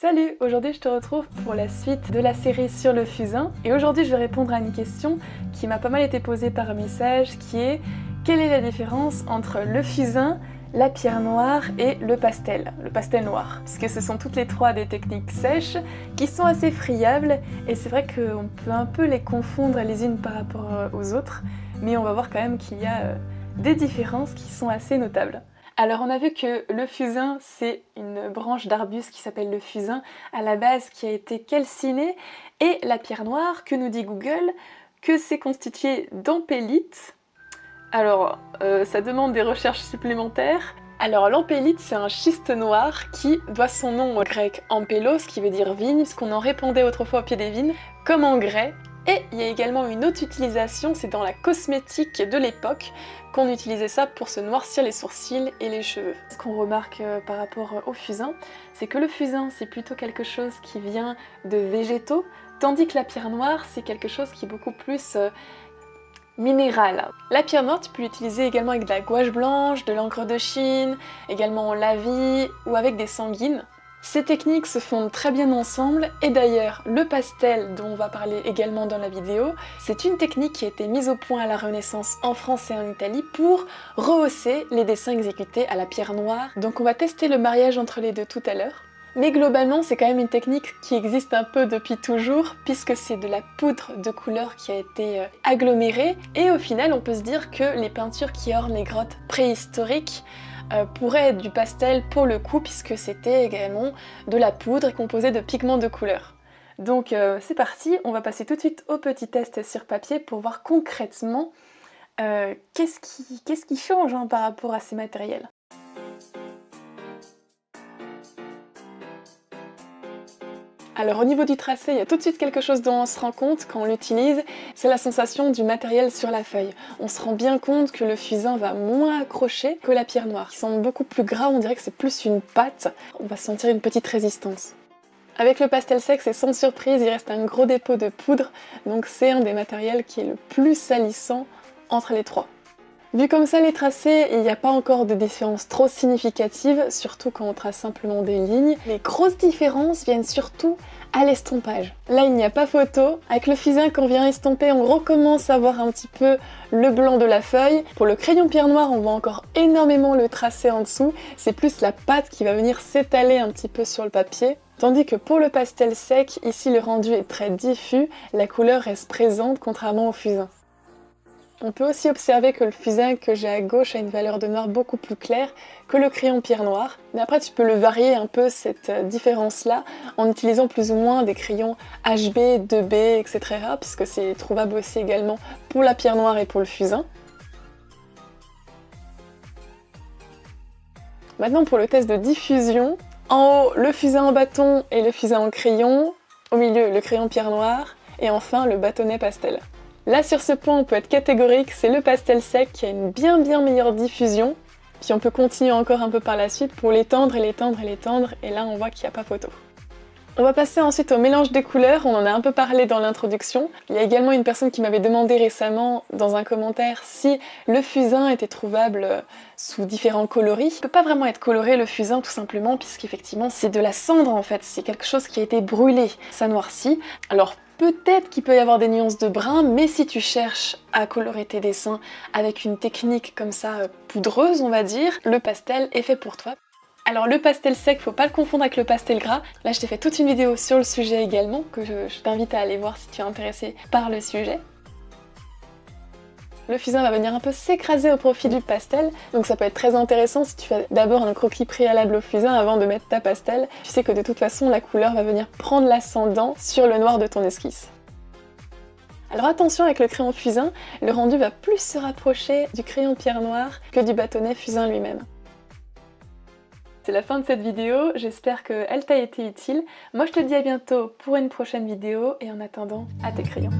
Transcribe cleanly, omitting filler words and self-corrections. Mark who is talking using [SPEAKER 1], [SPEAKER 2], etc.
[SPEAKER 1] Salut, aujourd'hui je te retrouve pour la suite de la série sur le fusain et aujourd'hui je vais répondre à une question qui m'a pas mal été posée par un message qui est quelle est la différence entre le fusain, la pierre noire et le pastel noir. Parce que ce sont toutes les trois des techniques sèches qui sont assez friables et c'est vrai qu'on peut un peu les confondre les unes par rapport aux autres, mais on va voir quand même qu'il y a des différences qui sont assez notables. Alors on a vu que le fusain c'est une branche d'arbuste qui s'appelle le fusain à la base qui a été calcinée et la pierre noire que nous dit Google que c'est constitué d'ampélite. Alors ça demande des recherches supplémentaires. Alors l'ampélite c'est un schiste noir qui doit son nom au grec ampélos qui veut dire vigne puisqu'on en répandait autrefois au pied des vignes comme engrais. Et il y a également une autre utilisation, c'est dans la cosmétique de l'époque qu'on utilisait ça pour se noircir les sourcils et les cheveux. Ce qu'on remarque par rapport au fusain, c'est que le fusain c'est plutôt quelque chose qui vient de végétaux, tandis que la pierre noire c'est quelque chose qui est beaucoup plus minéral. La pierre noire tu peux l'utiliser également avec de la gouache blanche, de l'encre de Chine, également en lavis ou avec des sanguines. Ces techniques se fondent très bien ensemble et d'ailleurs le pastel dont on va parler également dans la vidéo, c'est une technique qui a été mise au point à la Renaissance en France et en Italie pour rehausser les dessins exécutés à la pierre noire. Donc on va tester le mariage entre les deux tout à l'heure. Mais globalement c'est quand même une technique qui existe un peu depuis toujours puisque c'est de la poudre de couleur qui a été agglomérée et au final on peut se dire que les peintures qui ornent les grottes préhistoriques pourrait être du pastel pour le coup puisque c'était également de la poudre composée de pigments de couleur. Donc c'est parti, on va passer tout de suite au petit test sur papier pour voir concrètement qu'est-ce qui change par rapport à ces matériels. Alors au niveau du tracé, il y a tout de suite quelque chose dont on se rend compte quand on l'utilise, c'est la sensation du matériel sur la feuille. On se rend bien compte que le fusain va moins accrocher que la pierre noire, qui semble beaucoup plus gras, on dirait que c'est plus une pâte, on va sentir une petite résistance. Avec le pastel sec, c'est sans surprise, il reste un gros dépôt de poudre, donc c'est un des matériels qui est le plus salissant entre les trois. Vu comme ça les tracés, il n'y a pas encore de différence trop significative, surtout quand on trace simplement des lignes. Les grosses différences viennent surtout à l'estompage. Là il n'y a pas photo, avec le fusain qu'on vient estomper on recommence à voir un petit peu le blanc de la feuille. Pour le crayon pierre noire on voit encore énormément le tracé en dessous, c'est plus la pâte qui va venir s'étaler un petit peu sur le papier. Tandis que pour le pastel sec, ici le rendu est très diffus, la couleur reste présente contrairement au fusain. On peut aussi observer que le fusain que j'ai à gauche a une valeur de noir beaucoup plus claire que le crayon pierre noire. Mais après tu peux le varier un peu cette différence-là en utilisant plus ou moins des crayons HB, 2B, etc. puisque c'est trouvable aussi également pour la pierre noire et pour le fusain. Maintenant pour le test de diffusion, en haut le fusain en bâton et le fusain en crayon, au milieu le crayon pierre noire et enfin le bâtonnet pastel. Là sur ce point on peut être catégorique, c'est le pastel sec qui a une bien meilleure diffusion. Puis on peut continuer encore un peu par la suite pour l'étendre et l'étendre et l'étendre et là on voit qu'il n'y a pas photo. On va passer ensuite au mélange des couleurs, on en a un peu parlé dans l'introduction. Il y a également une personne qui m'avait demandé récemment dans un commentaire si le fusain était trouvable sous différents coloris. Il peut pas vraiment être coloré le fusain tout simplement puisqu'effectivement c'est de la cendre en fait, c'est quelque chose qui a été brûlé, ça noircit. Alors peut-être qu'il peut y avoir des nuances de brun, mais si tu cherches à colorer tes dessins avec une technique comme ça poudreuse, on va dire, le pastel est fait pour toi. Alors le pastel sec, faut pas le confondre avec le pastel gras. Là je t'ai fait toute une vidéo sur le sujet également, que je t'invite à aller voir si tu es intéressé par le sujet. Le fusain va venir un peu s'écraser au profit du pastel, donc ça peut être très intéressant si tu fais d'abord un croquis préalable au fusain avant de mettre ta pastel. Tu sais que de toute façon la couleur va venir prendre l'ascendant sur le noir de ton esquisse. Alors attention avec le crayon fusain, le rendu va plus se rapprocher du crayon pierre noire que du bâtonnet fusain lui-même. C'est la fin de cette vidéo, j'espère qu'elle t'a été utile. Moi je te dis à bientôt pour une prochaine vidéo et en attendant, à tes crayons.